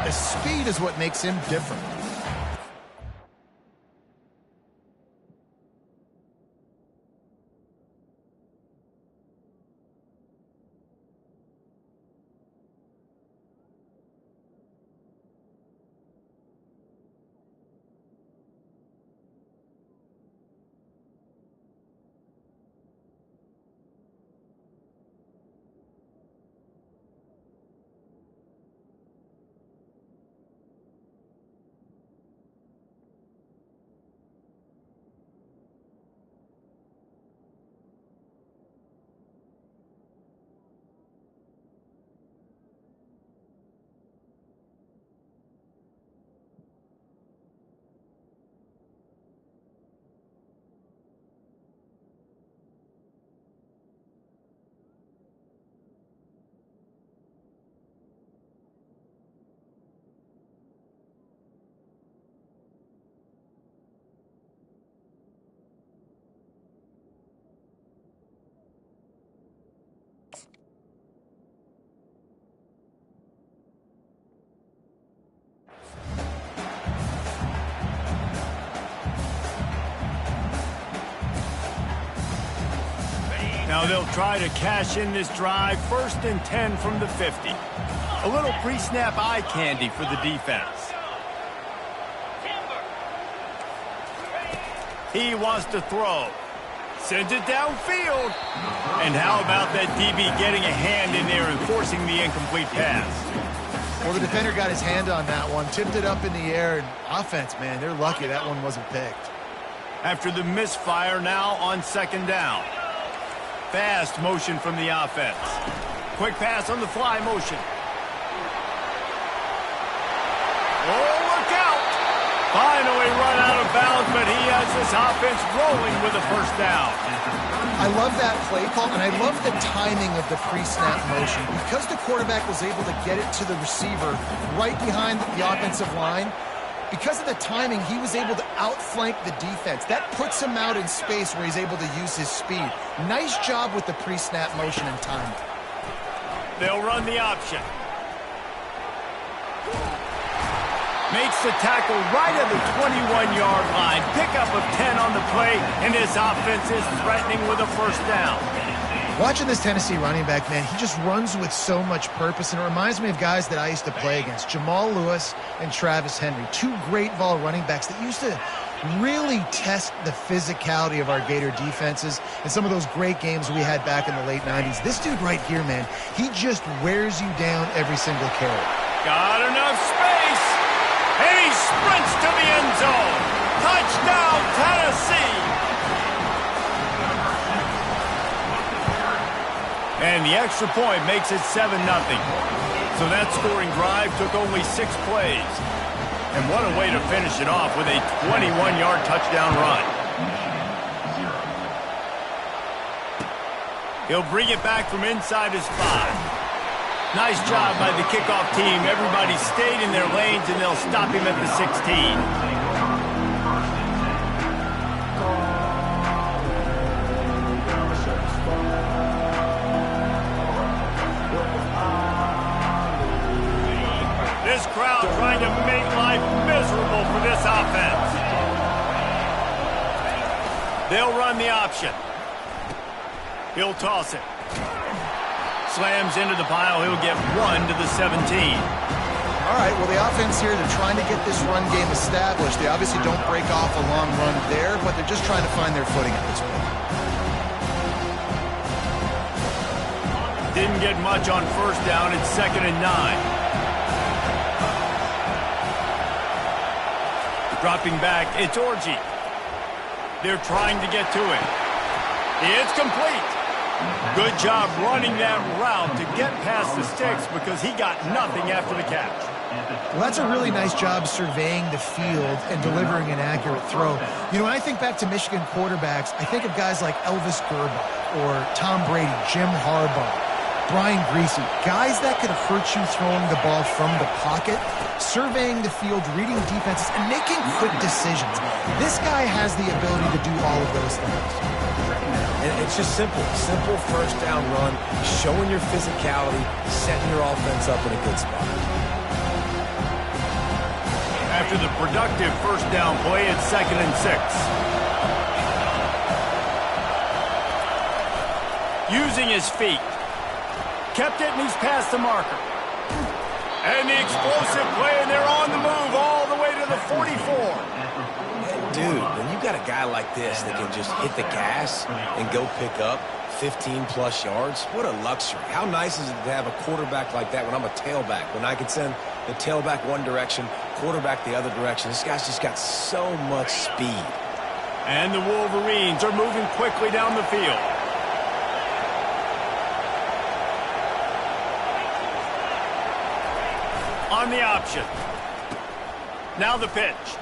The speed is what makes him different. Now they'll try to cash in this drive, 1st and 10 from the 50. A little pre-snap eye candy for the defense. He wants to throw. Sends it downfield. And how about that DB getting a hand in there and forcing the incomplete pass? Well, the defender got his hand on that one, tipped it up in the air, and offense, man, they're lucky that one wasn't picked. After the misfire, now on 2nd down. Fast motion from the offense. Quick pass on the fly motion. Oh, look out! Finally run out of bounds, but he has this offense rolling with a 1st down. I love that play call, and I love the timing of the pre-snap motion. Because the quarterback was able to get it to the receiver right behind the offensive line, because of the timing, he was able to outflank the defense. That puts him out in space where he's able to use his speed. Nice job with the pre-snap motion and timing. They'll run the option. Makes the tackle right at the 21-yard line. Pickup of 10 on the play, and this offense is threatening with a 1st down. Watching this Tennessee running back, man, he just runs with so much purpose, and it reminds me of guys that I used to play against, Jamal Lewis and Travis Henry, 2 great vol running backs that used to really test the physicality of our Gator defenses in some of those great games we had back in the late 90s. This dude right here, man, he just wears you down every single carry. Got enough space, and he sprints to the end zone. Touchdown, Tennessee! And the extra point makes it 7-0. So that scoring drive took only 6 plays. And what a way to finish it off with a 21-yard touchdown run. He'll bring it back from inside his 5. Nice job by the kickoff team. Everybody stayed in their lanes, and they'll stop him at the 16. This crowd trying to make life miserable for this offense. They'll run the option. He'll toss it. Slams into the pile. He'll get 1 to the 17. All right, well, the offense here, they're trying to get this run game established. They obviously don't break off a long run there, but they're just trying to find their footing at this point. Didn't get much on 1st down. It's 2nd and 9. Dropping back, it's Orji. They're trying to get to it. It's complete. Good job running that route to get past the sticks because he got nothing after the catch. Well, that's a really nice job surveying the field and delivering an accurate throw. You know, when I think back to Michigan quarterbacks, I think of guys like Elvis Gerbach or Tom Brady, Jim Harbaugh, Brian Greasy, guys that could hurt you throwing the ball from the pocket, surveying the field, reading defenses, and making quick decisions. This guy has the ability to do all of those things. And it's just simple 1st down run, showing your physicality, setting your offense up in a good spot. After the productive first down play, it's 2nd and 6. Using his feet. Kept it, and he's past the marker. And the explosive play, and they're on the move all the way to the 44. Dude, when you got a guy like this that can just hit the gas and go pick up 15-plus yards, what a luxury. How nice is it to have a quarterback like that when I'm a tailback, when I can send the tailback one direction, quarterback the other direction. This guy's just got so much speed. And the Wolverines are moving quickly down the field. On the option. Now the pitch.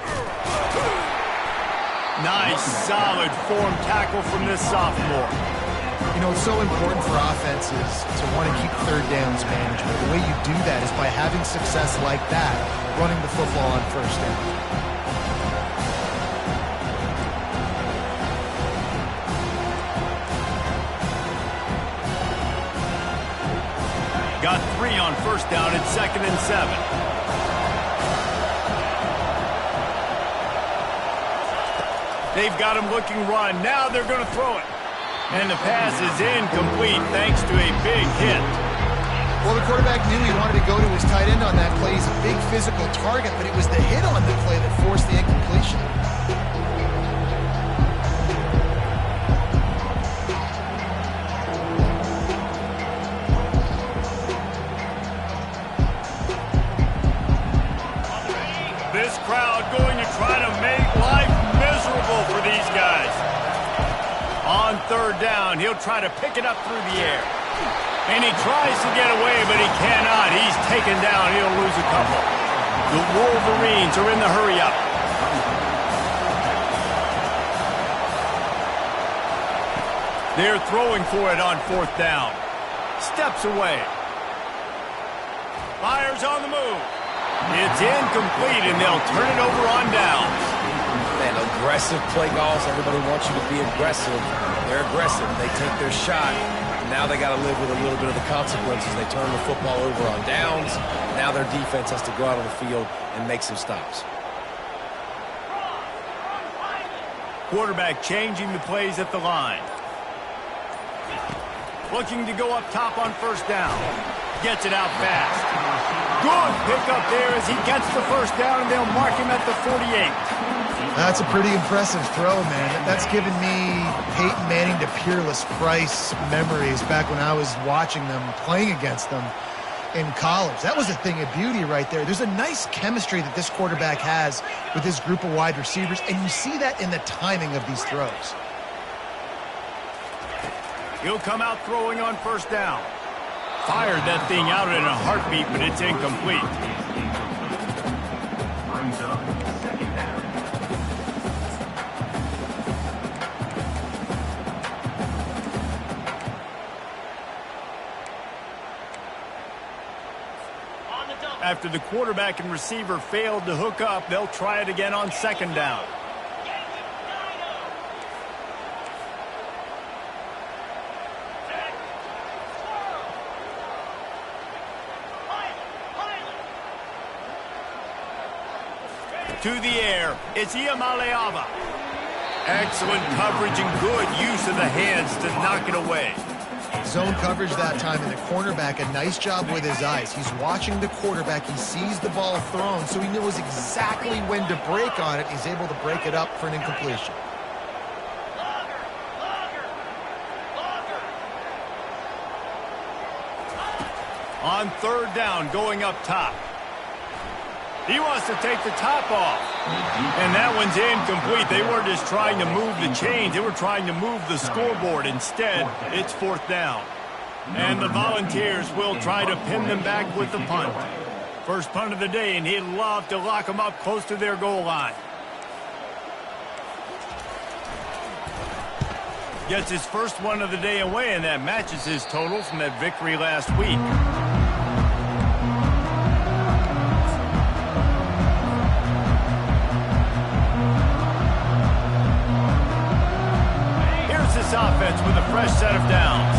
Nice, solid form tackle from this sophomore. You know, it's so important for offenses to want to keep third downs management. The way you do that is by having success like that, running the football on first down. Got 3 on first down. It's 2nd and 7. They've got him looking run. Now they're going to throw it. And the pass is incomplete thanks to a big hit. Well, the quarterback knew he wanted to go to his tight end on that play. He's a big physical target, but it was the hit on the play that forced the incompletion. This crowd going to try to make life miserable for these guys. On third down, he'll try to pick it up through the air. And he tries to get away, but he cannot. He's taken down. He'll lose a couple. The Wolverines are in the hurry-up. They're throwing for it on 4th down. Steps away. Fires on the move. It's incomplete, and they'll turn it over on downs. Man, aggressive play calls. Everybody wants you to be aggressive. They're aggressive. They take their shot. Now they got to live with a little bit of the consequences. They turn the football over on downs. Now their defense has to go out on the field and make some stops. Quarterback changing the plays at the line. Looking to go up top on first down. Gets it out fast. Good pickup there as he gets the first down, and they'll mark him at the 48. That's a pretty impressive throw, man. That's given me Peyton Manning to Peerless Price memories back when I was watching them, playing against them in college. That was a thing of beauty right there. There's a nice chemistry that this quarterback has with his group of wide receivers, and you see that in the timing of these throws. He'll come out throwing on first down. Fired that thing out in a heartbeat, but it's incomplete. After the quarterback and receiver failed to hook up, they'll try it again on 2nd down. To the air, it's Iamaleava. Excellent coverage and good use of the hands to knock it away. Zone coverage that time, and the cornerback, a nice job with his eyes. He's watching the quarterback. He sees the ball thrown, so he knows exactly when to break on it. He's able to break it up for an incompletion. On 3rd down, going up top. He wants to take the top off. And that one's incomplete. They weren't just trying to move the chains. They were trying to move the scoreboard. Instead, it's 4th down. And the Volunteers will try to pin them back with the punt. First punt of the day, and he'd love to lock them up close to their goal line. Gets his first one of the day away, and that matches his total from that victory last week. This offense with a fresh set of downs.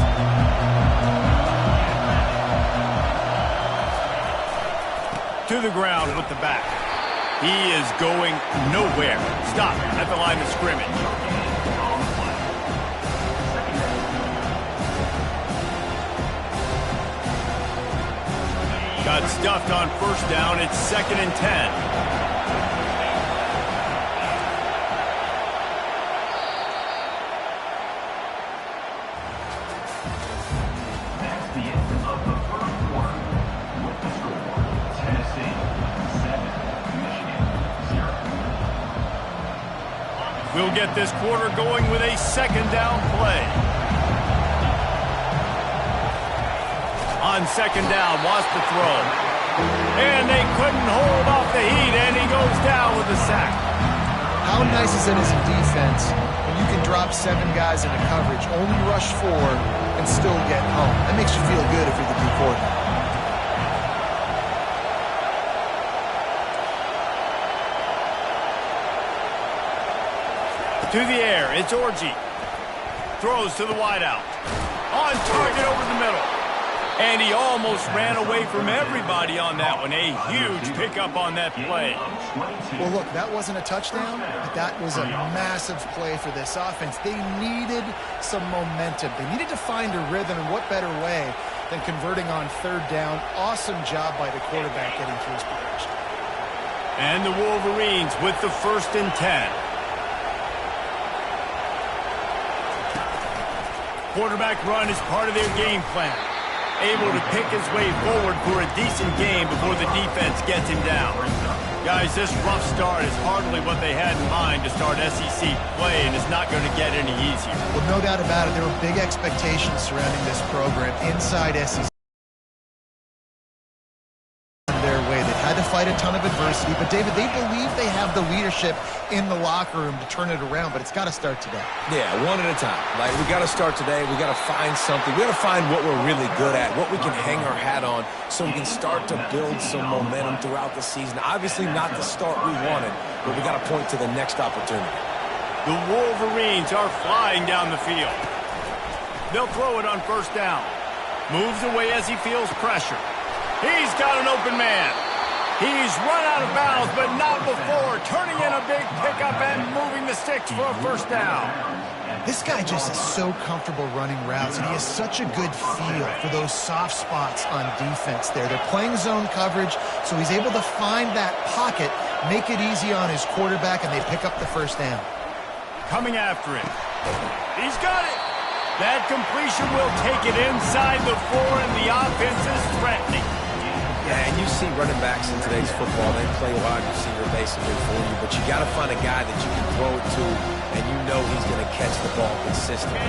To the ground with the back. He is going nowhere. Stop at the line of scrimmage. Got stuffed on first down. It's 2nd and 10. We'll get this quarter going with a 2nd down play. On 2nd down, wants to throw. And they couldn't hold off the heat, and he goes down with a sack. How nice is it as a defense when you can drop 7 guys into coverage, only rush 4, and still get home? That makes you feel good if you're the D quarterback. To the air, it's Orji. Throws to the wideout. On target over the middle. And he almost ran away from everybody on that one. A huge pickup on that play. Well, look, that wasn't a touchdown, but that was a massive play for this offense. They needed some momentum. They needed to find a rhythm, and what better way than converting on 3rd down. Awesome job by the quarterback getting to his progression. And the Wolverines with the 1st and 10. Quarterback run is part of their game plan. Able to pick his way forward for a decent game before the defense gets him down. Guys, this rough start is hardly what they had in mind to start SEC play, and it's not going to get any easier. Well, no doubt about it. There were big expectations surrounding this program inside SEC. Their way. They've had to fight a ton of adversity, but David, they believe they have the leadership in the locker room to turn it around, but it's got to start today. Yeah, one at a time. Like, we got to start today. We got to find something. We got to find what we're really good at, what we can hang our hat on, so we can start to build some momentum throughout the season. Obviously not the start we wanted, but we got to point to the next opportunity. The Wolverines are flying down the field. They'll throw it on 1st down. Moves away as he feels pressure. He's got an open man. He's run out of bounds, but not before. Turning in a big pickup and moving the sticks for a 1st down. This guy just is so comfortable running routes, and he has such a good feel for those soft spots on defense there. They're playing zone coverage, so he's able to find that pocket, make it easy on his quarterback, and they pick up the 1st down. Coming after it. He's got it. That completion will take it inside the 4, and the offense is threatening. Yeah, and you see running backs in today's football, they play wide receiver basically for you, but you got to find a guy that you can throw it to, and you know he's going to catch the ball consistently.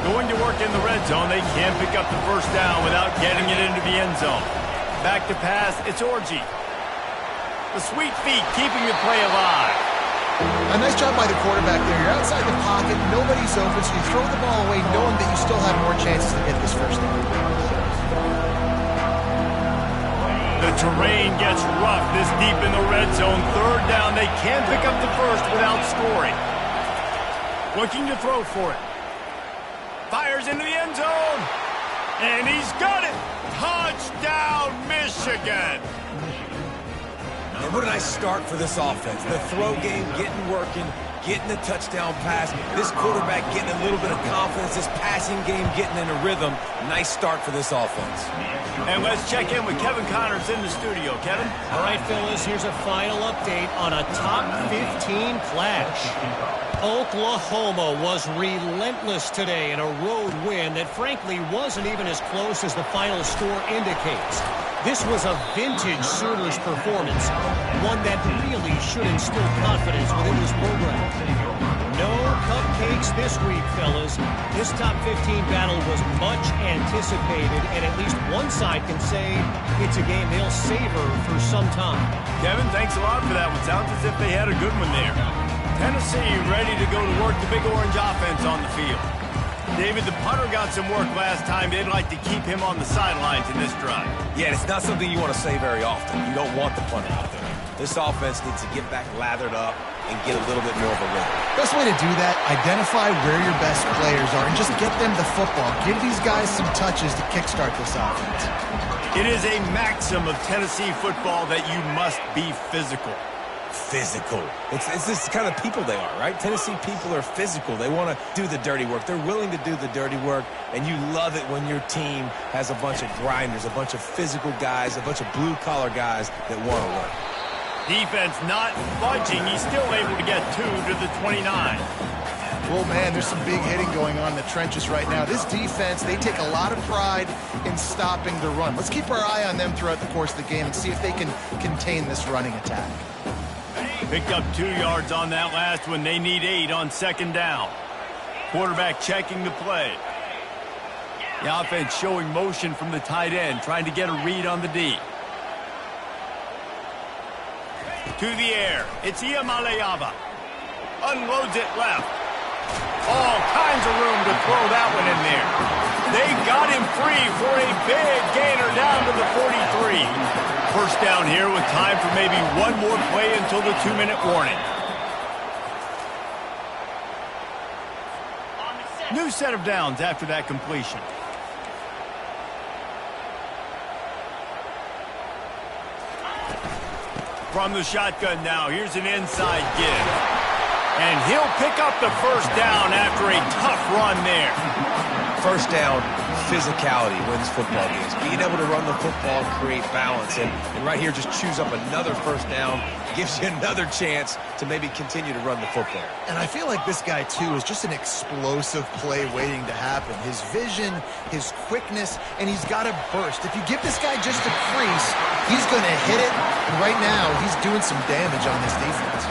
Going to work in the red zone, they can't pick up the 1st down without getting it into the end zone. Back to pass, it's Orji. The sweet feet keeping the play alive. A nice job by the quarterback there. You're outside the pocket, nobody's open, so you throw the ball away knowing that you still have more chances to get this 1st down. The terrain gets rough this deep in the red zone. 3rd down, they can't pick up the 1st without scoring. Looking to throw for it. Fires into the end zone. And he's got it. Touchdown, Michigan. And what a nice start for this offense. The throw game getting working, getting the touchdown pass. This quarterback getting a little bit of confidence. This passing game getting in a rhythm. Nice start for this offense. And let's check in with Kevin Connors in the studio. Kevin? All right, fellas, here's a final update on a top 15 clash. Oklahoma was relentless today in a road win that frankly wasn't even as close as the final score indicates. This was a vintage Sooners performance, one that really should instill confidence within this program. No cupcakes this week, fellas. This top 15 battle was much anticipated, and at least one side can say it's a game they'll savor for some time. Kevin, thanks a lot for that one. Sounds as if they had a good one there. Tennessee ready to go to work the Big Orange offense on the field. David, the punter got some work last time. They'd like to keep him on the sidelines in this drive. Yeah, it's not something you want to say very often. You don't want the punter out there. This offense needs to get back lathered up and get a little bit more of a rhythm. Best way to do that, identify where your best players are and just get them the football. Give these guys some touches to kickstart this offense. It is a maxim of Tennessee football that you must be physical. physical. It's this kind of people they are, right? Tennessee people are physical. They want to do the dirty work. They're willing to do the dirty work, and you love it when your team has a bunch of grinders, a bunch of physical guys, a bunch of blue-collar guys that want to work. Defense not budging. He's still able to get 2 to the 29. Well, man, there's some big hitting going on in the trenches right now. This defense, they take a lot of pride in stopping the run. Let's keep our eye on them throughout the course of the game and see if they can contain this running attack. Picked up 2 yards on that last one. They need 8 on 2nd down. Quarterback checking the play. The offense showing motion from the tight end, trying to get a read on the D. To the air. It's Iamaleava. Unloads it left. All kinds of room to throw that one in there. They got him free for a big gainer down to the 43. First down here with time for maybe one more play until the 2-minute warning. New set of downs after that completion. From the shotgun now, here's an inside give. And he'll pick up the first down after a tough run there. First down, physicality wins football games. Being able to run the football, create balance. And right here, just choose up another first down. Gives you another chance to maybe continue to run the football. And I feel like this guy, too, is just an explosive play waiting to happen. His vision, his quickness, and he's got a burst. If you give this guy just a crease, he's going to hit it. And right now, he's doing some damage on this defense.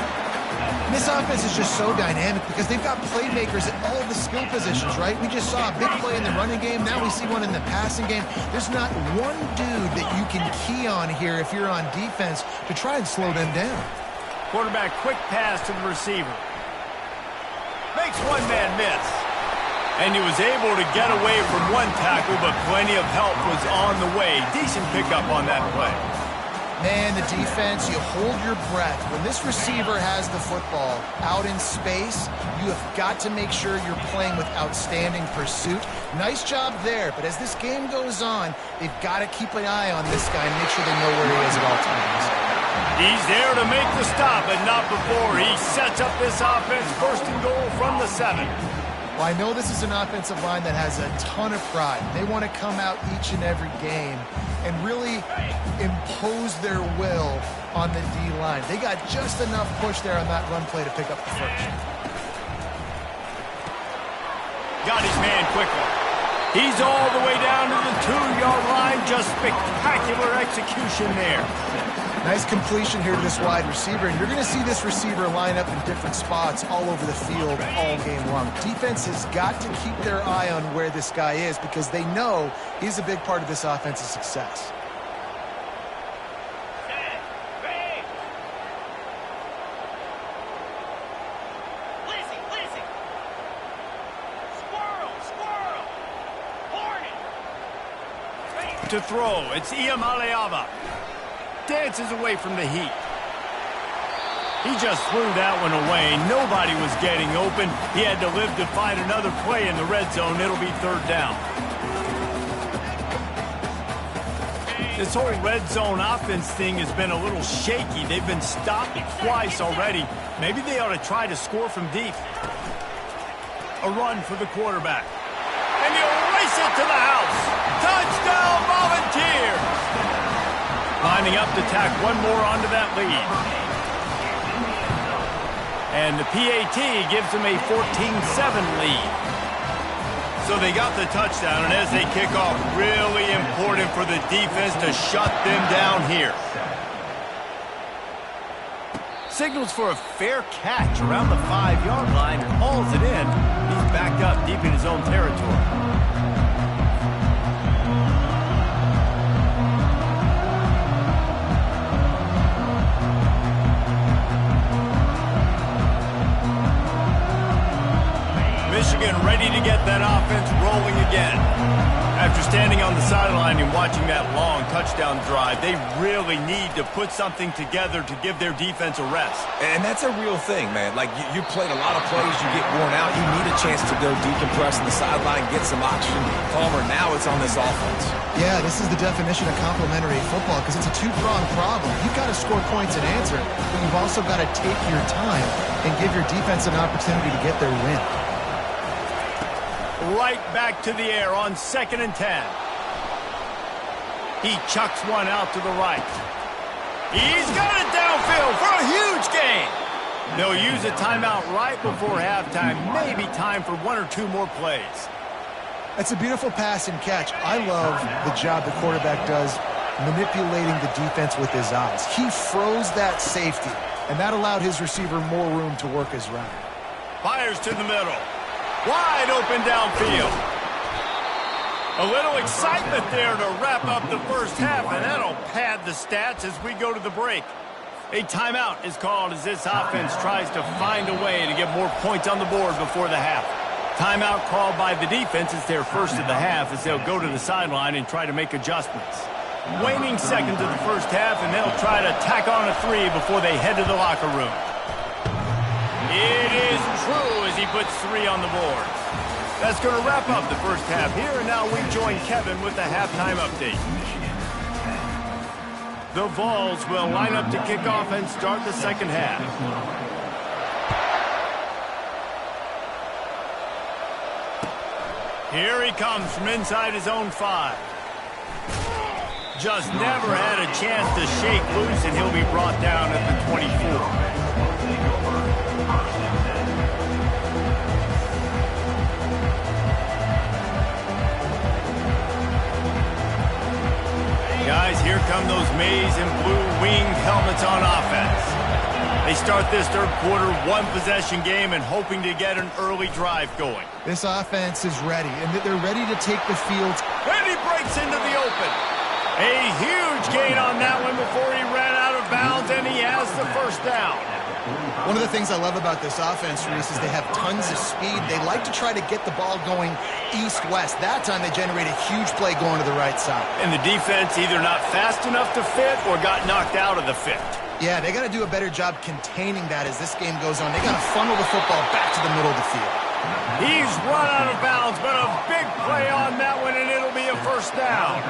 And this offense is just so dynamic because they've got playmakers at all of the skill positions, right? We just saw a big play in the running game. Now we see one in the passing game. There's not one dude that you can key on here if you're on defense to try and slow them down. Quarterback quick pass to the receiver. Makes one man miss. And he was able to get away from one tackle, but plenty of help was on the way. Decent pickup on that play. Man, the defense, you hold your breath. When this receiver has the football out in space, you have got to make sure you're playing with outstanding pursuit. Nice job there, but as this game goes on, they've got to keep an eye on this guy and make sure they know where he is at all times. He's there to make the stop, but not before. He sets up this offense, 1st and goal from the 7. Well, I know this is an offensive line that has a ton of pride. They want to come out each and every game and really impose their will on the D-line. They got just enough push there on that run play to pick up the first. Got his man quickly. He's all the way down to the 2-yard line. Just spectacular execution there. Nice completion here to this wide receiver, and you're going to see this receiver line up in different spots all over the field all game long. Defense has got to keep their eye on where this guy is because they know he's a big part of this offense's success. To throw, it's Iamaleava. Dances away from the heat. He just threw that one away. Nobody was getting open. He had to live to find another play in the red zone. It'll be 3rd down. This whole red zone offense thing has been a little shaky. They've been stopped twice already. Maybe they ought to try to score from deep. A run for the quarterback. And he'll race it to the house. Touchdown, Volunteers! Lining up to tack one more onto that lead. And the PAT gives them a 14-7 lead. So they got the touchdown, and as they kick off, really important for the defense to shut them down here. Signals for a fair catch around the 5-yard line, hauls it in. He's backed up deep in his own territory. Michigan ready to get that offense rolling again. After standing on the sideline and watching that long touchdown drive, they really need to put something together to give their defense a rest. And that's a real thing, man. Like, you played a lot of plays, you get worn out. You need a chance to go decompress on the sideline, get some oxygen. Palmer, now it's on this offense. Yeah, this is the definition of complementary football because it's a two-pronged problem. You've got to score points and answer, but you've also got to take your time and give your defense an opportunity to get their win. Right back to the air on 2nd and 10. He chucks one out to the right. He's got it downfield for a huge gain. They'll use a timeout right before halftime. Maybe time for 1 or 2 more plays. That's a beautiful pass and catch. I love the job the quarterback does manipulating the defense with his eyes. He froze that safety, and that allowed his receiver more room to work his route. Fires to the middle. Wide open downfield. A little excitement there to wrap up the first half, and that'll pad the stats as we go to the break. A timeout is called as this offense tries to find a way to get more points on the board before the half. Timeout called by the defense is their first of the half as they'll go to the sideline and try to make adjustments. Waning seconds of the first half, and they'll try to tack on a 3 before they head to the locker room. It is true as he puts 3 on the board. That's going to wrap up the first half here, and now we join Kevin with the halftime update. The Vols will line up to kick off and start the second half. Here he comes from inside his own 5. Just never had a chance to shake loose, and he'll be brought down at the 24. Guys, here come those maize and blue winged helmets on offense. They start this third quarter 1-possession game and hoping to get an early drive going. This offense is ready, and they're ready to take the field. And he breaks into the open. A huge gain on that one before he ran out of bounds, and he has the first down. One of the things I love about this offense, Reese, is they have tons of speed. They like to try to get the ball going east-west. That time they generate a huge play going to the right side. And the defense either not fast enough to fit or got knocked out of the fit. Yeah, they got to do a better job containing that as this game goes on. They got to funnel the football back to the middle of the field. He's run out of bounds, but a big play on that one, and it'll be a first down.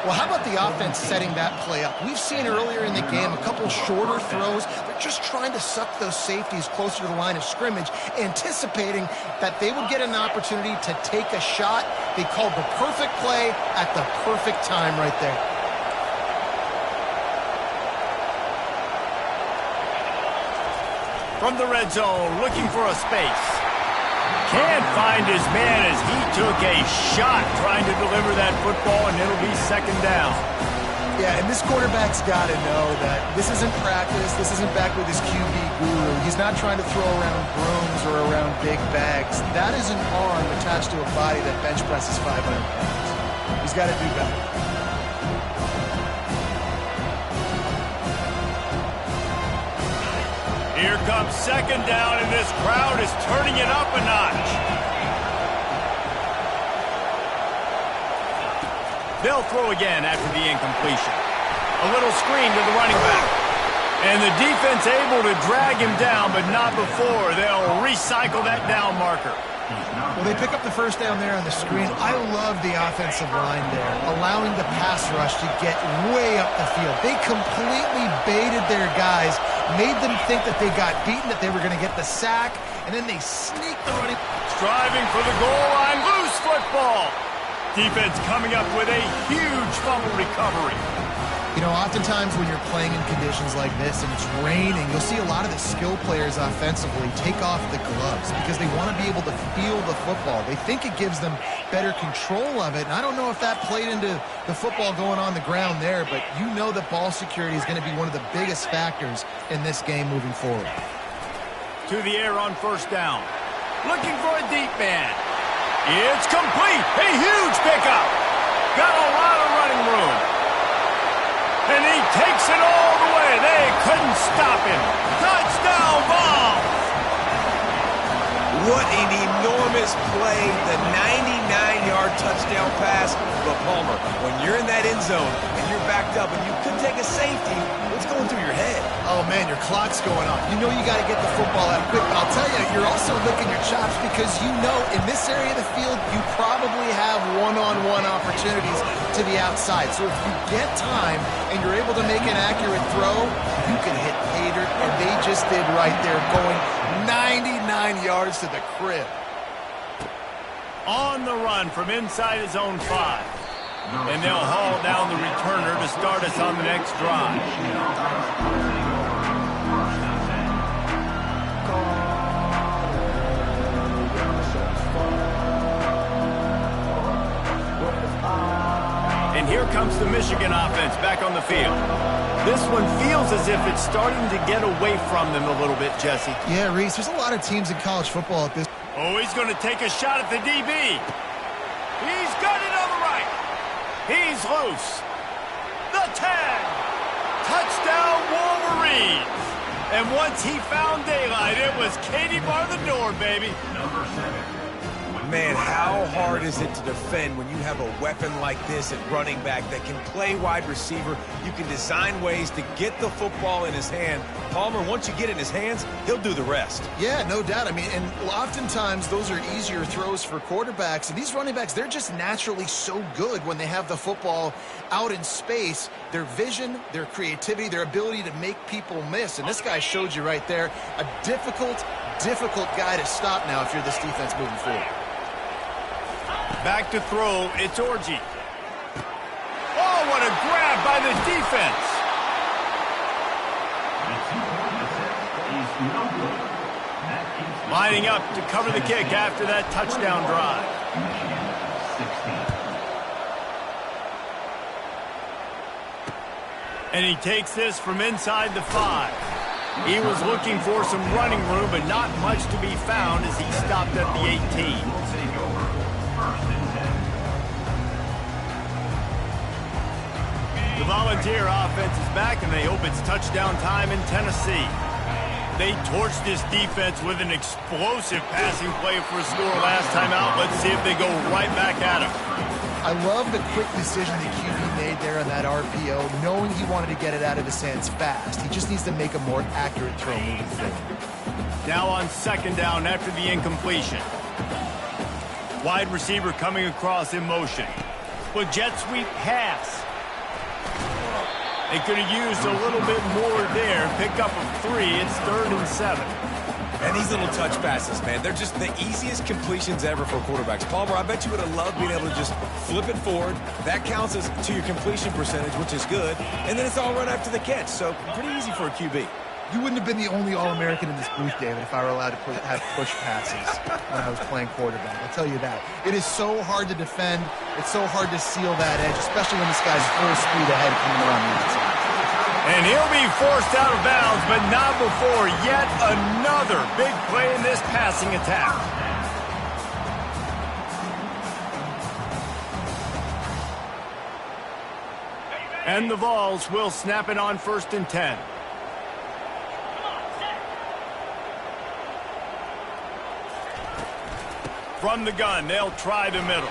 Well, how about the offense setting that play up? We've seen earlier in the game a couple shorter throws. They're just trying to suck those safeties closer to the line of scrimmage, anticipating that they would get an opportunity to take a shot. They called the perfect play at the perfect time right there. From the red zone, looking for a space. Can't find his man as he took a shot trying to deliver that football, and it'll be second down. Yeah, and this quarterback's got to know that this isn't practice. This isn't back with his QB guru. He's not trying to throw around brooms or around big bags. That is an arm attached to a body that bench presses 500 pounds. He's got to do better. Here comes second down, and this crowd is turning it up a notch. They'll throw again after the incompletion. A little screen to the running back. And the defense able to drag him down, but not before. They'll recycle that down marker. Well, they pick up the first down there on the screen. I love the offensive line there, allowing the pass rush to get way up the field. They completely baited their guys, made them think that they got beaten, that they were going to get the sack, and then they sneaked the running. Striving for the goal line, loose football. Defense coming up with a huge fumble recovery. You know, oftentimes when you're playing in conditions like this and it's raining, you'll see a lot of the skill players offensively take off the gloves because they want to be able to feel the football. They think it gives them better control of it. And I don't know if that played into the football going on the ground there, but you know that ball security is going to be one of the biggest factors in this game moving forward. To the air on first down. Looking for a deep man. It's complete. A huge pickup. Got a lot of running room. And he takes it all the way. They couldn't stop him. Touchdown ball. What an enormous play. The 99-yard touchdown pass. But Palmer, when you're in that end zone and you're backed up and you could take a safety, what's going through your head? Oh, man, your clock's going up. You know you got to get the football out quick. But I'll tell you, you're also licking your chops because you know in this area of the field, you probably have one-on-one opportunities to the outside. So if you get time and you're able to make an accurate throw, you can hit pay dirt, and they just did right there, going 99 yards to the crib. On the run from inside his own 5. And they'll haul down the returner to start us on the next drive. And here comes the Michigan offense back on the field. This one feels as if it's starting to get away from them a little bit, Jesse. Yeah, Reese, there's a lot of teams in college football at this. Oh, he's going to take a shot at the DB. He's got it on the right. He's loose. The 10. Touchdown, Wolverines. And once he found daylight, it was Katie bar the door, baby. Number 7. Man, how hard is it to defend when you have a weapon like this at running back that can play wide receiver? You can design ways to get the football in his hand. Palmer, once you get it in his hands, he'll do the rest. Yeah, no doubt. I mean, and oftentimes those are easier throws for quarterbacks. And these running backs, they're just naturally so good when they have the football out in space. Their vision, their creativity, their ability to make people miss. And this guy showed you right there, a difficult guy to stop now if you're this defense moving forward. Back to throw, it's Orji. Oh, what a grab by the defense. Lining up to cover the kick after that touchdown drive. And he takes this from inside the 5. He was looking for some running room, but not much to be found as he stopped at the 18. The Volunteer offense is back, and they hope it's touchdown time in Tennessee. They torched this defense with an explosive passing play for a score last time out. Let's see if they go right back at him. I love the quick decision the QB made there on that RPO, knowing he wanted to get it out of his hands fast. He just needs to make a more accurate throw moving forward. Now on second down after the incompletion. Wide receiver coming across in motion. With jet sweep pass. They could have used a little bit more there. Pick up of 3. It's 3rd and 7. And these little touch passes, man, they're just the easiest completions ever for quarterbacks. Palmer, I bet you would have loved being able to just flip it forward. That counts as to your completion percentage, which is good. And then it's all run after the catch. So pretty easy for a QB. You wouldn't have been the only All-American in this booth, David, if I were allowed to have push passes when I was playing quarterback. I'll tell you that. It is so hard to defend. It's so hard to seal that edge, especially when this guy's full speed ahead coming around the outside. And he'll be forced out of bounds, but not before yet another big play in this passing attack. And the Vols will snap it on 1st and 10. From the gun, they'll try the middle.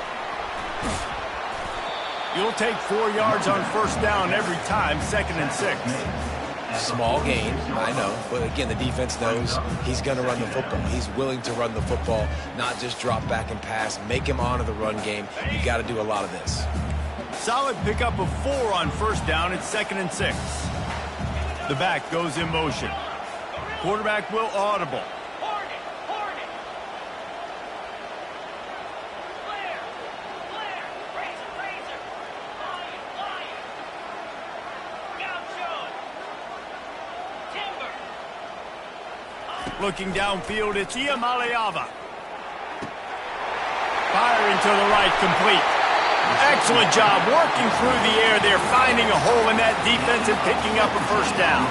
You'll take 4 yards on 1st down every time, 2nd and 6. Small gain, I know. But again, the defense knows he's going to run the football. He's willing to run the football, not just drop back and pass. Make him honor the run game. You got to do a lot of this. Solid pickup of 4 on 1st down. It's 2nd and 6. The back goes in motion. Quarterback will audible. Looking downfield, it's Iamaleava. Firing to the right, complete. Excellent job working through the air there, finding a hole in that defense and picking up a 1st down.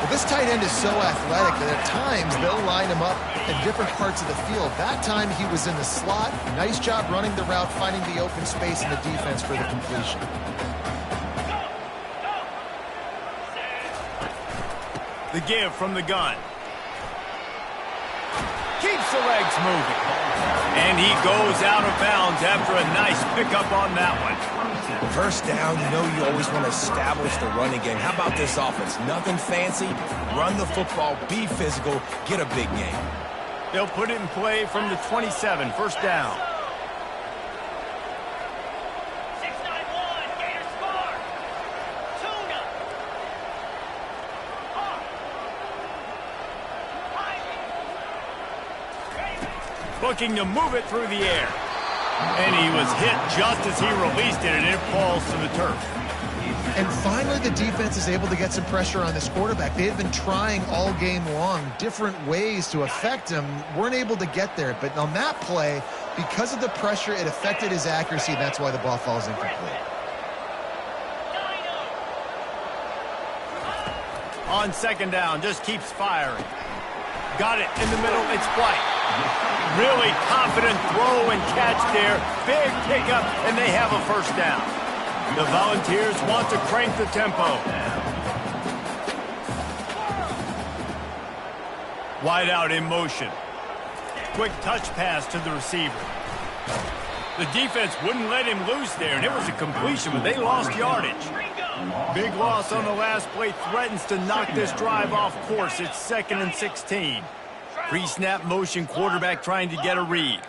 Well, this tight end is so athletic that at times they'll line him up in different parts of the field. That time he was in the slot. Nice job running the route, finding the open space in the defense for the completion. The give from the gun. Keeps the legs moving. And he goes out of bounds after a nice pickup on that one. First down, you know you always want to establish the running game. How about this offense? Nothing fancy. Run the football, be physical, get a big gain. They'll put it in play from the 27, first down. Looking to move it through the air. And he was hit just as he released it, and it falls to the turf. And finally, the defense is able to get some pressure on this quarterback. They've been trying all game long different ways to affect him. Weren't able to get there. But on that play, because of the pressure, it affected his accuracy, and that's why the ball falls incomplete. On second down, just keeps firing. Got it in the middle. It's White. Really confident throw and catch there. Big pickup, and they have a first down. The Volunteers want to crank the tempo. Wide out in motion. Quick touch pass to the receiver. The defense wouldn't let him loose there, and it was a completion, but they lost yardage. Big loss on the last play threatens to knock this drive off course. It's 2nd and 16. Pre-snap motion, quarterback trying to get a read.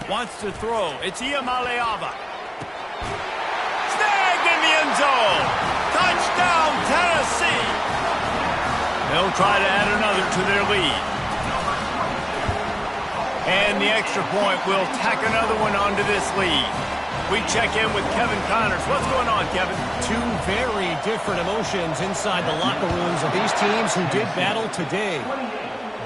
Wants to throw. It's Iamaleava. Snagged in the end zone. Touchdown, Tennessee. They'll try to add another to their lead. And the extra point will tack another one onto this lead. We check in with Kevin Connors. What's going on, Kevin? Two very different emotions inside the locker rooms of these teams who did battle today.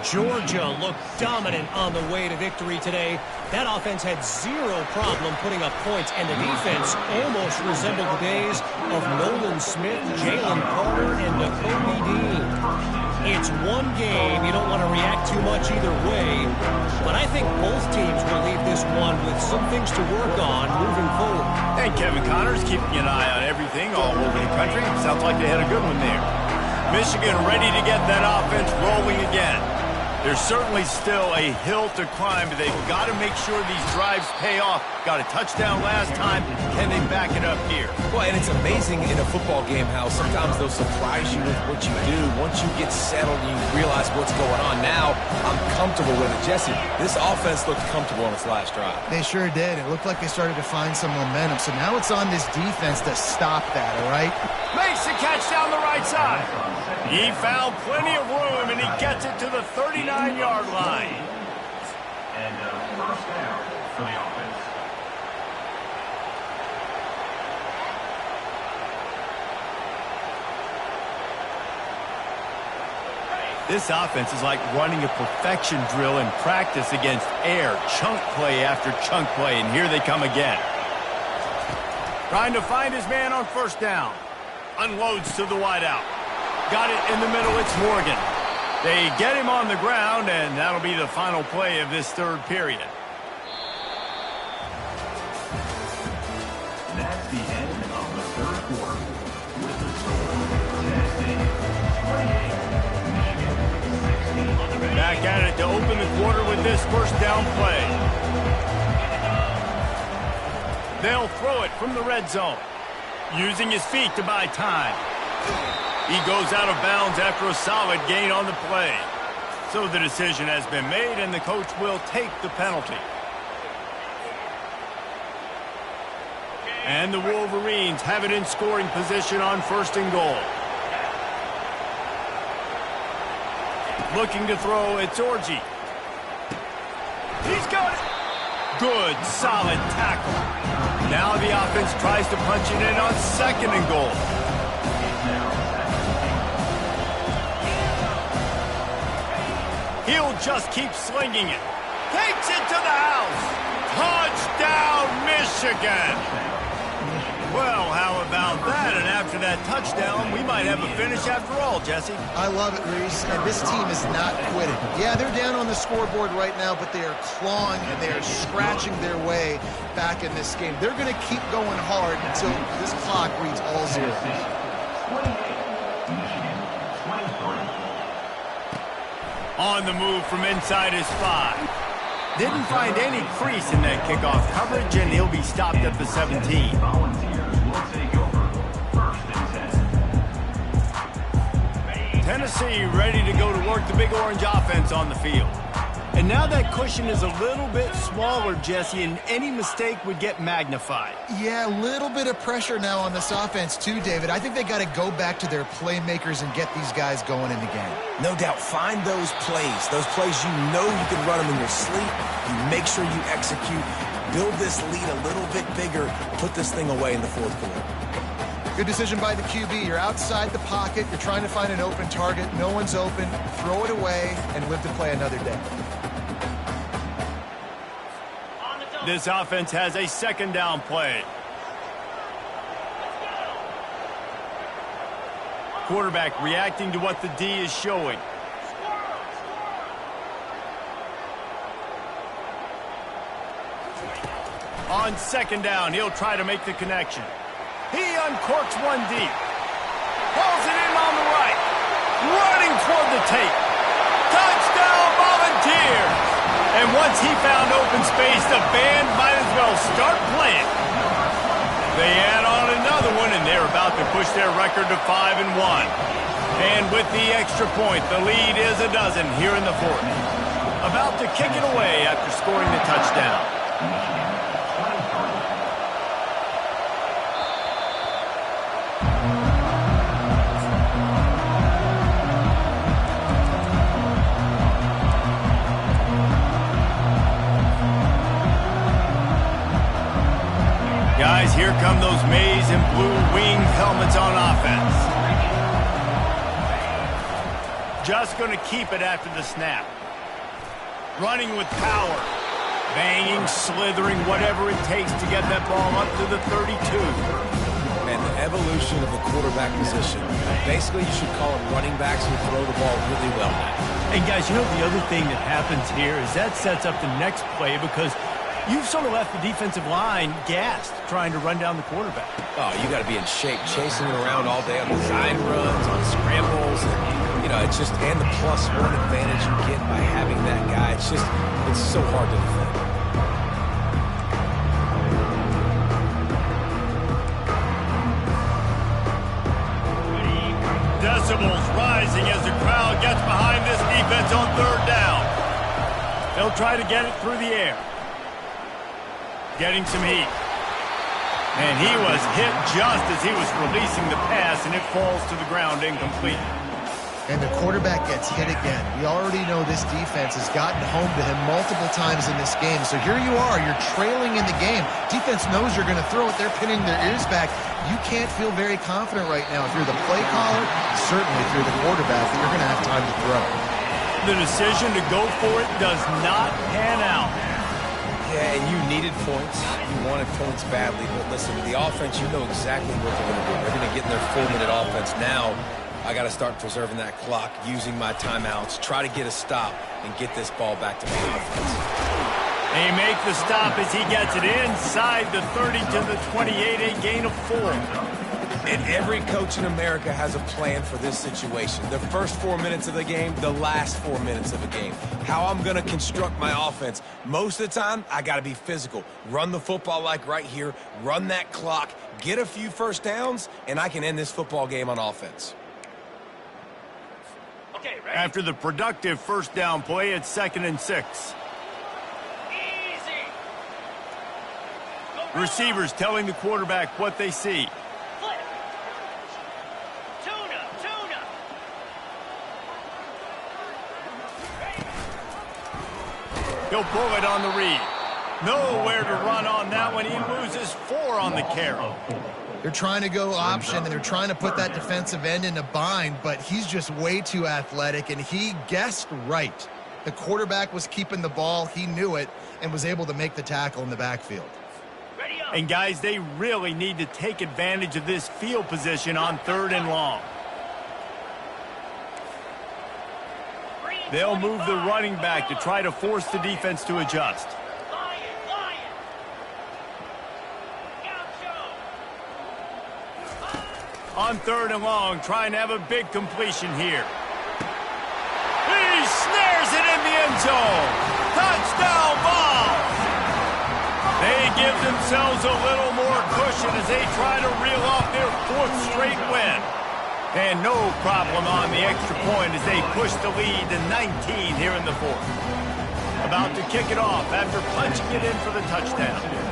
Georgia looked dominant on the way to victory today. That offense had zero problem putting up points, and the defense almost resembled the days of Nolan Smith, Jalen Carter, and Nakobe Dean. It's one game. You don't want to react too much either way, but I think both teams will leave this one with some things to work on moving forward. And Kevin Connors keeping an eye on everything all over the country. Sounds like they had a good one there. Michigan ready to get that offense rolling again. There's certainly still a hill to climb, but they've got to make sure these drives pay off. Got a touchdown last time. Can they back it up here? Well, and it's amazing in a football game how sometimes they'll surprise you with what you do. Once you get settled and you realize what's going on, now I'm comfortable with it. Jesse, this offense looked comfortable on its last drive. They sure did. It looked like they started to find some momentum. So now it's on this defense to stop that, all right? Makes the catch down the right side. He found plenty of room, and he gets it to the 39-yard line. And first down for the offense. This offense is like running a perfection drill in practice against air. Chunk play after chunk play, and here they come again. Trying to find his man on first down. Unloads to the wideout. Got it in the middle. It's Morgan. They get him on the ground, and that'll be the final play of this third period. That's the end of the third quarter. With the score, Tennessee 28, Michigan 16. Back at it to open the quarter with this first down play. They'll throw it from the red zone. Using his feet to buy time. He goes out of bounds after a solid gain on the play. So the decision has been made, and the coach will take the penalty. And the Wolverines have it in scoring position on first and goal. Looking to throw, it's Orji. He's got it. Good, solid tackle. Now the offense tries to punch it in on second and goal. He'll just keep slinging it. Takes it to the house. Touchdown, Michigan. Well, how about that? And after that touchdown, we might have a finish after all, Jesse. I love it, Reese, and this team is not quitting. Yeah, they're down on the scoreboard right now, but they are clawing and they are scratching their way back in this game. They're going to keep going hard until this clock reads all zeros. 28, Michigan, 23. On the move from inside his 5. Didn't find any crease in that kickoff coverage, and he'll be stopped at the 17. Volunteers will take over 1st and 10. Tennessee ready to go to work the Big Orange offense on the field. And now that cushion is a little bit smaller, Jesse, and any mistake would get magnified. Yeah, a little bit of pressure now on this offense too, David. I think they got to go back to their playmakers and get these guys going in the game. No doubt, find those plays you know you can run them in your sleep. You make sure you execute, build this lead a little bit bigger, put this thing away in the 4th quarter. Good decision by the QB. You're outside the pocket. You're trying to find an open target. No one's open. Throw it away and live to play another day. This offense has a 2nd down play. Quarterback reacting to what the D is showing. On 2nd down, he'll try to make the connection. He uncorks one deep. Pulls it in on the right. Running toward the tape. Touchdown, Volunteers! And once he found open space, the band might as well start playing. They add on another one, and they're about to push their record to 5-1. And with the extra point, the lead is a dozen here in the 4th. About to kick it away after scoring the touchdown. Guys, here come those maize and blue winged helmets on offense. Just going to keep it after the snap. Running with power. Banging, slithering, whatever it takes to get that ball up to the 32. And the evolution of the quarterback position. Basically, you should call them running backs who throw the ball really well now. And guys, you know the other thing that happens here is that sets up the next play because you've sort of left the defensive line gassed trying to run down the quarterback. Oh, you got to be in shape, chasing it around all day on design runs, on scrambles, and, you know, it's just, and the +1 advantage you get by having that guy. It's just, it's so hard to defend. Decibels rising as the crowd gets behind this defense on 3rd down. They'll try to get it through the air. Getting some heat. And he was hit just as he was releasing the pass, and it falls to the ground incomplete. And the quarterback gets hit again. We already know this defense has gotten home to him multiple times in this game. So here you are, you're trailing in the game. Defense knows you're going to throw it. They're pinning their ears back. You can't feel very confident right now if you're the play caller, certainly if you're the quarterback, that you're going to have time to throw. The decision to go for it does not pan out. Yeah, and you needed points. You wanted points badly. But listen, with the offense, you know exactly what they're going to do. They're going to get in their 4-minute offense. Now, I got to start preserving that clock, using my timeouts, try to get a stop, and get this ball back to my offense. They make the stop as he gets it inside the 30 to the 28, a gain of 4. And every coach in America has a plan for this situation. The first 4 minutes of the game, the last 4 minutes of the game. How I'm going to construct my offense. Most of the time, I got to be physical. Run the football like right here. Run that clock. Get a few first downs, and I can end this football game on offense. Okay, ready? After the productive 1st down play, it's 2nd and 6. Easy. Receivers telling the quarterback what they see. He'll pull it on the read. Nowhere to run on that one. He loses 4 on the carry. They're trying to go option, and they're trying to put that defensive end in a bind, but he's just way too athletic, and he guessed right. The quarterback was keeping the ball. He knew it and was able to make the tackle in the backfield. Ready up. And, guys, they really need to take advantage of this field position on 3rd and long. They'll move the running back to try to force the defense to adjust. On 3rd and long, trying to have a big completion here. He snares it in the end zone. Touchdown ball. They give themselves a little more cushion as they try to reel off their 4th straight win. And no problem on the extra point as they push the lead to 19 here in the 4th. About to kick it off after punching it in for the touchdown.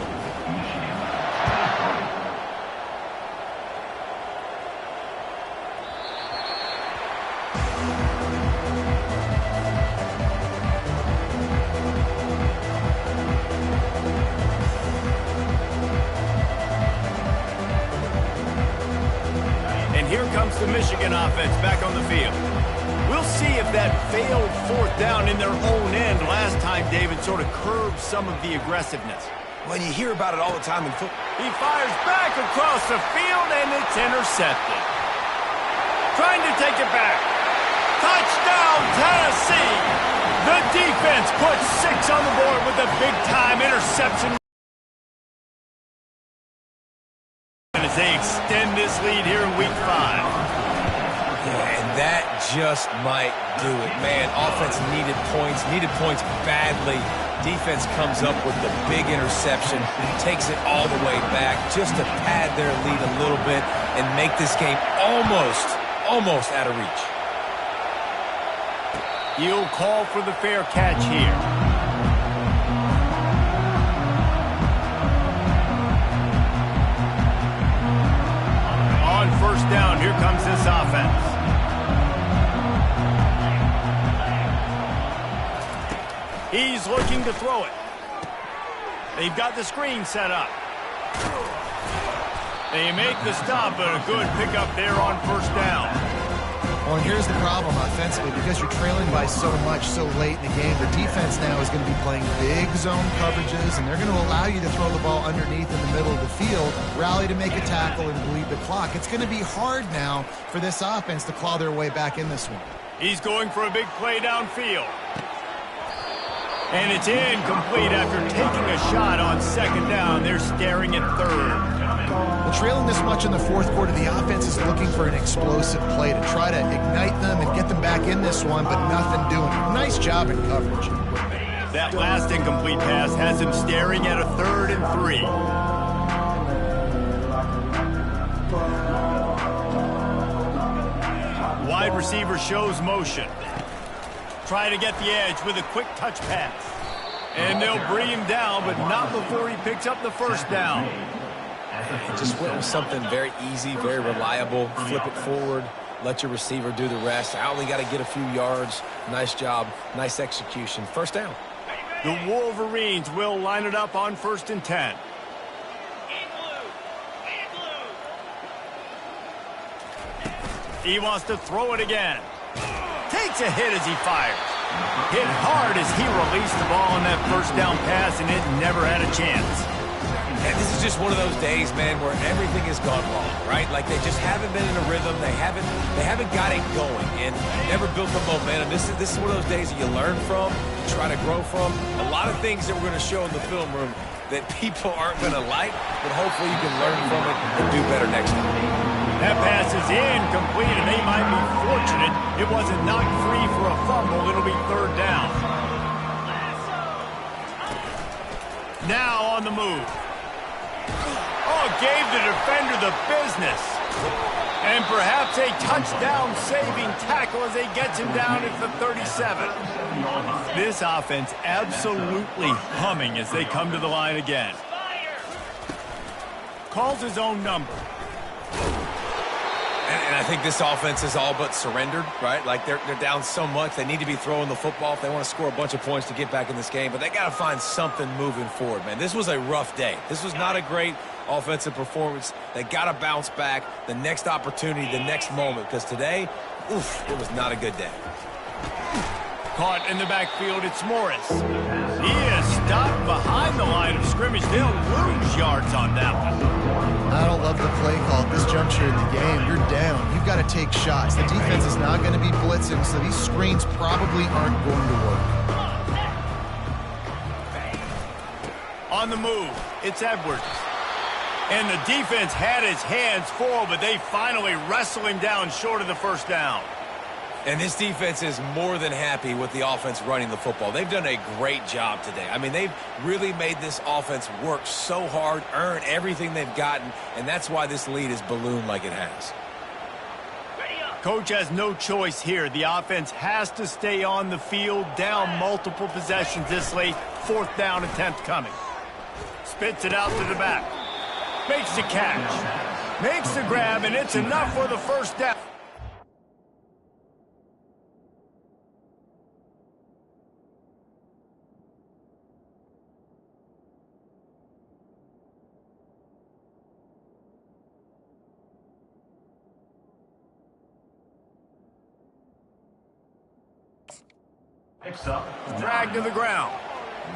Here comes the Michigan offense back on the field. We'll see if that failed 4th down in their own end last time, David, sort of curbed some of the aggressiveness. Well, you hear about it all the time in football. He fires back across the field, and it's intercepted. Trying to take it back. Touchdown, Tennessee! The defense puts 6 on the board with a big-time interception. As they extend this lead here in Week 5. Yeah, and that just might do it. Man, offense needed points badly. Defense comes up with the big interception, takes it all the way back just to pad their lead a little bit and make this game almost out of reach. He'll call for the fair catch here. On 1st down, here comes this offense. He's looking to throw it. They've got the screen set up. They make the stop, but a good pickup there on 1st down. Well, and here's the problem offensively. Because you're trailing by so much so late in the game, the defense now is going to be playing big zone coverages, and they're going to allow you to throw the ball underneath in the middle of the field, rally to make a tackle, and bleed the clock. It's going to be hard now for this offense to claw their way back in this one. He's going for a big play downfield. And it's incomplete after taking a shot on 2nd down. They're staring at 3rd. Well, trailing this much in the 4th quarter, the offense is looking for an explosive play to try to ignite them and get them back in this one, but nothing doing. Nice job in coverage. That last incomplete pass has him staring at a 3rd and 3. Wide receiver shows motion. Try to get the edge with a quick touch pass. And they'll bring him down, but not before he picks up the 1st down. Just went with something very easy, very reliable. Flip it forward, let your receiver do the rest. I only got to get a few yards. Nice job, nice execution. 1st down. The Wolverines will line it up on 1st and 10. He wants to throw it again. Takes a hit as he fires. Hit hard as he released the ball on that 1st down pass, and it never had a chance. And this is just one of those days, man, where everything has gone wrong, right? Like they just haven't been in a rhythm. They haven't got it going and never built the momentum. This is one of those days that you learn from, you try to grow from. A lot of things that we're going to show in the film room that people aren't going to like, but hopefully you can learn from it and do better next time. That pass is incomplete, and they might be fortunate it wasn't knocked free for a fumble. It'll be 3rd down. Now on the move. Oh, gave the defender the business. And perhaps a touchdown-saving tackle as he gets him down at the 37. This offense absolutely humming as they come to the line again. Calls his own number. And I think this offense is all but surrendered, right? Like they're down so much. They need to be throwing the football if they want to score a bunch of points to get back in this game. But they got to find something moving forward, man. This was a rough day. This was not a great offensive performance. They got to bounce back. The next opportunity, the next moment. Because today, it was not a good day. Caught in the backfield, it's Morris. He is stopped behind the line of scrimmage. They'll lose yards on that one. I don't love the play call at this juncture in the game. You're down. You've got to take shots. The defense is not going to be blitzing, so these screens probably aren't going to work. On the move, it's Edwards. And the defense had his hands full, but they finally wrestle him down short of the first down. And this defense is more than happy with the offense running the football. They've done a great job today. I mean, they've really made this offense work so hard, earn everything they've gotten, and that's why this lead is ballooned like it has. Coach has no choice here. The offense has to stay on the field, down multiple possessions this late. 4th down attempt coming. Spits it out to the back. Makes the catch. Makes the grab, and it's enough for the first down. Drag to the ground.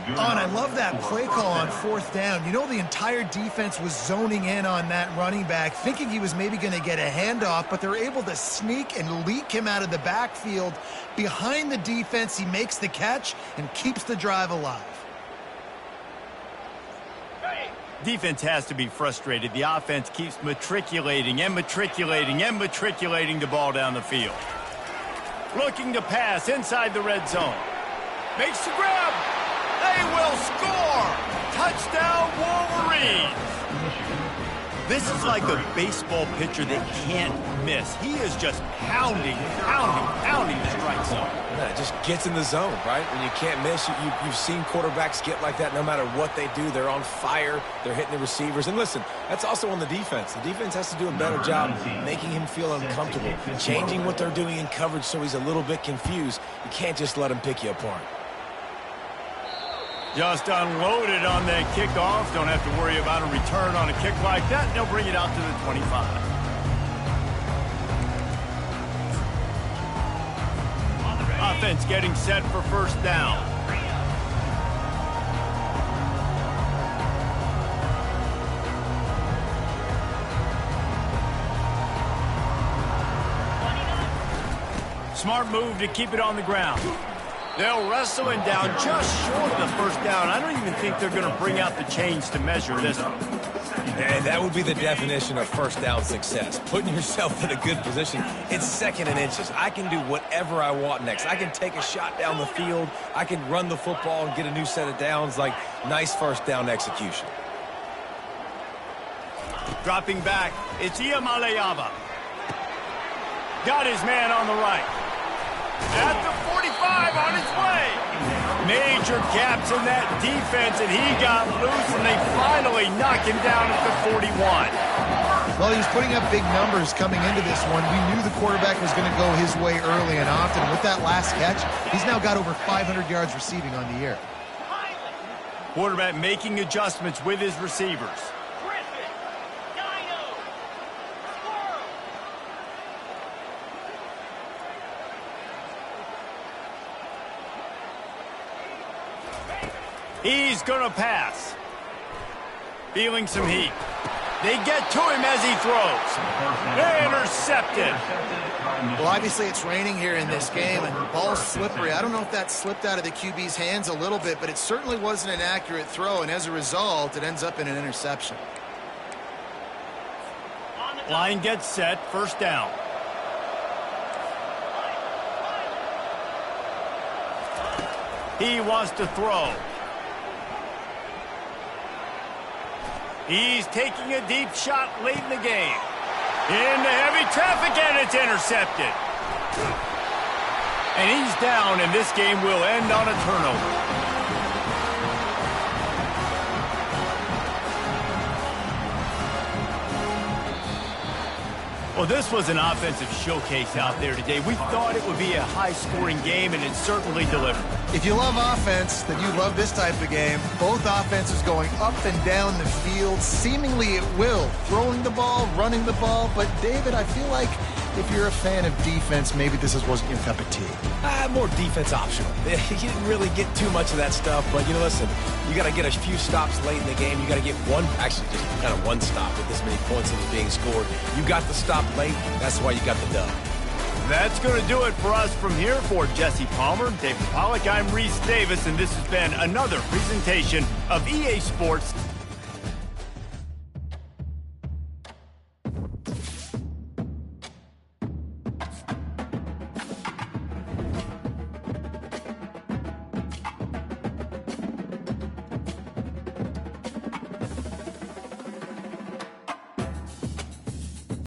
Oh, and I love that play call on 4th down. You know, the entire defense was zoning in on that running back, thinking he was maybe going to get a handoff, but they're able to sneak and leak him out of the backfield. Behind the defense, he makes the catch and keeps the drive alive. Defense has to be frustrated. The offense keeps matriculating and matriculating and matriculating the ball down the field. Looking to pass inside the red zone. Makes the grab. They will score. Touchdown, Wolverines. This is like a baseball pitcher that can't miss. He is just pounding the strike zone. Yeah, it just gets in the zone, right? When you can't miss, you've seen quarterbacks get like that no matter what they do. They're on fire. They're hitting the receivers. And listen, that's also on the defense. The defense has to do a better job making him feel uncomfortable, changing what they're doing in coverage so he's a little bit confused. You can't just let him pick you apart. Just unloaded on that kickoff. Don't have to worry about a return on a kick like that. They'll bring it out to the 25. Offense getting set for first down. Smart move to keep it on the ground. They'll wrestle him down just short of the first down. I don't even think they're going to bring out the chains to measure this one. And that would be the definition of first down success. Putting yourself in a good position. It's 2nd and inches. I can do whatever I want next. I can take a shot down the field. I can run the football and get a new set of downs. Like, nice first down execution. Dropping back, it's Iamaleava. Got his man on the right. At the 45 on his way. Major gaps in that defense, and he got loose, and they finally knock him down at the 41. Well, he was putting up big numbers coming into this one. We knew the quarterback was going to go his way early and often. With that last catch, he's now got over 500 yards receiving on the year. Quarterback making adjustments with his receivers. He's going to pass. Feeling some heat. They get to him as he throws. Intercepted. Well, obviously it's raining here in this game, and the ball's slippery. I don't know if that slipped out of the QB's hands a little bit, but it certainly wasn't an accurate throw, and as a result, it ends up in an interception. Line gets set. First down. He wants to throw. He's taking a deep shot late in the game. Into heavy traffic, and it's intercepted. And he's down, and this game will end on a turnover. Well, this was an offensive showcase out there today. We thought it would be a high-scoring game, and it certainly delivered. If you love offense, then you love this type of game. Both offenses going up and down the field, seemingly at will, throwing the ball, running the ball. But, David, I feel like if you're a fan of defense, maybe this wasn't your cup of tea. More defense optional. You didn't really get too much of that stuff, but, listen, you got to get a few stops late in the game. You got to get just kind of one stop with this many points that was being scored. You got the stop late. That's why you got the dub. That's going to do it for us from here. For Jesse Palmer, David Pollack, I'm Reese Davis, and this has been another presentation of EA Sports